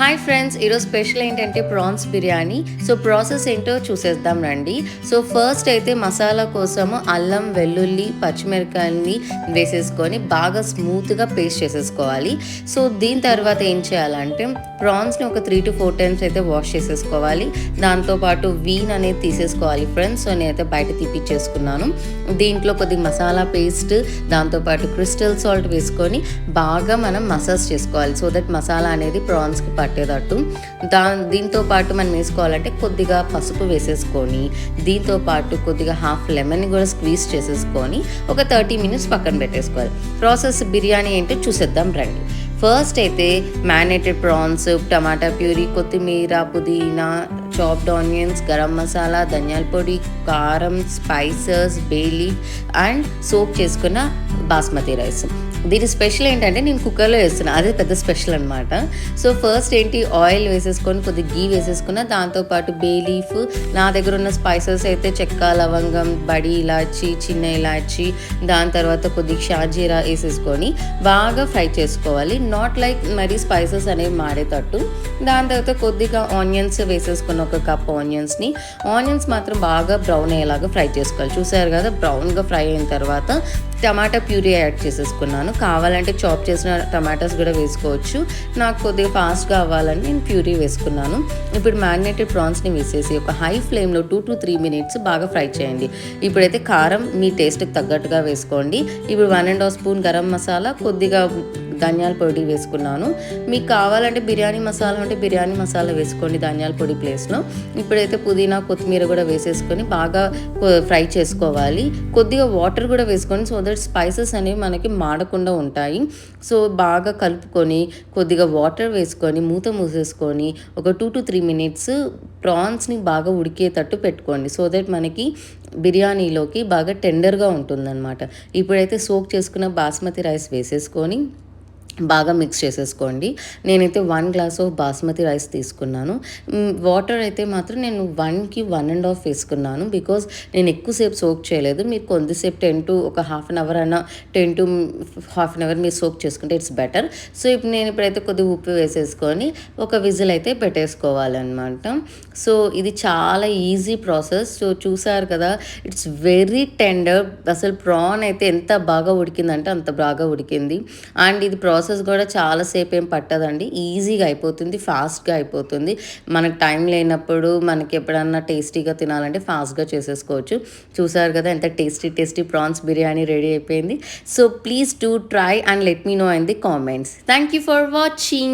Hi friends, ఈరోజు special ఏంటంటే prawns biryani. So process ఏంటో చూసేద్దాం రండి. సో ఫస్ట్ అయితే మసాలా కోసము అల్లం, వెల్లుల్లి, పచ్చిమిరకాయలని వేసేసుకొని బాగా స్మూత్గా పేస్ట్ చేసేసుకోవాలి. సో దీని తర్వాత ఏం చేయాలంటే ప్రాన్స్ని ఒక 3 to 4 టైమ్స్ అయితే వాష్ చేసేసుకోవాలి. దాంతోపాటు వీన్ అనేది తీసేసుకోవాలి ఫ్రెండ్స్. సో నేనైతే బయట తీపిచ్చేసుకున్నాను. దీంట్లో కొద్దిగా మసాలా పేస్ట్, దాంతోపాటు క్రిస్టల్ సాల్ట్ వేసుకొని బాగా మనం మసాజ్ చేసుకోవాలి. సో దట్ మసాలా అనేది ప్రాన్స్కి పట్టేటట్టు. దీంతో పాటు మనం వేసుకోవాలంటే కొద్దిగా పసుపు వేసేసుకొని, దీంతో పాటు కొద్దిగా హాఫ్ లెమన్ కూడా స్క్వీజ్ చేసేసుకొని ఒక 30 minutes పక్కన పెట్టేసుకోవాలి. ప్రాసెస్ బిర్యానీ ఏంటో చూసేద్దాం రండి. ఫస్ట్ అయితే మ్యారినేటెడ్ ప్రాన్స్, టమాటా ప్యూరీ, కొత్తిమీర, పుదీనా, చాప్డ్ ఆనియన్స్, గరం మసాలా, ధనియాల పొడి, కారం, spices, bay leaf and soak చేసుకున్న బాస్మతి రైస్. దీని స్పెషల్ ఏంటంటే నేను కుక్కర్లో వేస్తున్నాను, అదే పెద్ద స్పెషల్ అనమాట. సో ఫస్ట్ ఏంటి, ఆయిల్ వేసేసుకొని కొద్దిగా గీ వేసేసుకున్న, దాంతోపాటు బే లీఫ్, నా దగ్గర ఉన్న స్పైసెస్ అయితే చెక్క, లవంగం, బడి ఇలాచి, చిన్న ఇలాచి, దాని తర్వాత కొద్దిగా షాజీరా వేసేసుకొని బాగా ఫ్రై చేసుకోవాలి. నాట్ లైక్ మరీ స్పైసెస్ అనేవి మాడేటట్టు. దాని తర్వాత కొద్దిగా ఆనియన్స్ వేసేసుకుని, ఒక కప్ ఆనియన్స్ మాత్రం బాగా బ్రౌన్ అయ్యేలాగా ఫ్రై చేసుకోవాలి. చూసారు కదా, బ్రౌన్గా ఫ్రై అయిన తర్వాత టమాటా ప్యూరీ యాడ్ చేసేసుకున్నాను. కావాలంటే చాప్ చేసిన టమాటాస్ కూడా వేసుకోవచ్చు. నాకు కొద్దిగా ఫాస్ట్గా అవ్వాలని నేను ప్యూరీ వేసుకున్నాను. ఇప్పుడు మ్యారినేటెడ్ ప్రాన్స్ని వేసేసి ఒక హై ఫ్లేమ్లో 2 to 3 minutes బాగా ఫ్రై చేయండి. ఇప్పుడైతే కారం మీ టేస్ట్కి తగ్గట్టుగా వేసుకోండి. ఇప్పుడు 1.5 స్పూన్ గరం మసాలా, కొద్దిగా ధనియాల పొడి వేసుకున్నాను. మీకు కావాలంటే బిర్యానీ మసాలా ఉంటే బిర్యానీ మసాలా వేసుకోండి ధనియాల పొడి ప్లేస్లో. ఇప్పుడైతే పుదీనా, కొత్తిమీర కూడా వేసేసుకొని బాగా ఫ్రై చేసుకోవాలి. కొద్దిగా వాటర్ కూడా వేసుకొని, సో దట్ స్పైసెస్ అనేవి మనకి మాడకుండా ఉంటాయి. సో బాగా కలుపుకొని కొద్దిగా వాటర్ వేసుకొని మూసేసుకొని ఒక 2 to 3 minutes ప్రాన్స్ని బాగా ఉడికేటట్టు పెట్టుకోండి. సో దట్ మనకి బిర్యానీలోకి బాగా టెండర్గా ఉంటుందన్నమాట. ఇప్పుడైతే సోక్ చేసుకున్న బాస్మతి రైస్ వేసేసుకొని బాగా మిక్స్ చేసేసుకోండి. నేనైతే 1 glass ఆఫ్ బాస్మతి రైస్ తీసుకున్నాను. వాటర్ అయితే మాత్రం నేను 1కి 1.5 వేసుకున్నాను. బికాజ్ నేను ఎక్కువసేపు సోక్ చేయలేదు. మీరు కొద్దిసేపు 10 to ఒక హాఫ్ అన్ అవర్ అన్న 10 to హాఫ్ అన్ అవర్ మీరు సోక్ చేసుకుంటే ఇట్స్ బెటర్. సో ఇప్పుడు నేను ఇప్పుడైతే కొద్దిగా ఉప్పు వేసేసుకొని ఒక విజిల్ అయితే పెట్టేసుకోవాలన్నమాట. సో ఇది చాలా ఈజీ ప్రాసెస్. సో చూసారు కదా, ఇట్స్ వెరీ టెండర్. అసలు ప్రాన్ అయితే ఎంత బాగా ఉడికిందంటే అంత బాగా ఉడికింది. అండ్ ఇది ప్రాసెస్ కూడా చాలాసేపు ఏం పట్టదండి, ఈజీగా అయిపోతుంది, ఫాస్ట్గా అయిపోతుంది. మనకు టైం లేనప్పుడు మనకి ఎప్పుడన్నా టేస్టీగా తినాలంటే ఫాస్ట్గా చేసేసుకోవచ్చు. చూసారు కదా ఎంత టేస్టీ ప్రాన్స్ బిర్యానీ రెడీ అయిపోయింది. So please do try and let me know in the comments. Thank you for watching.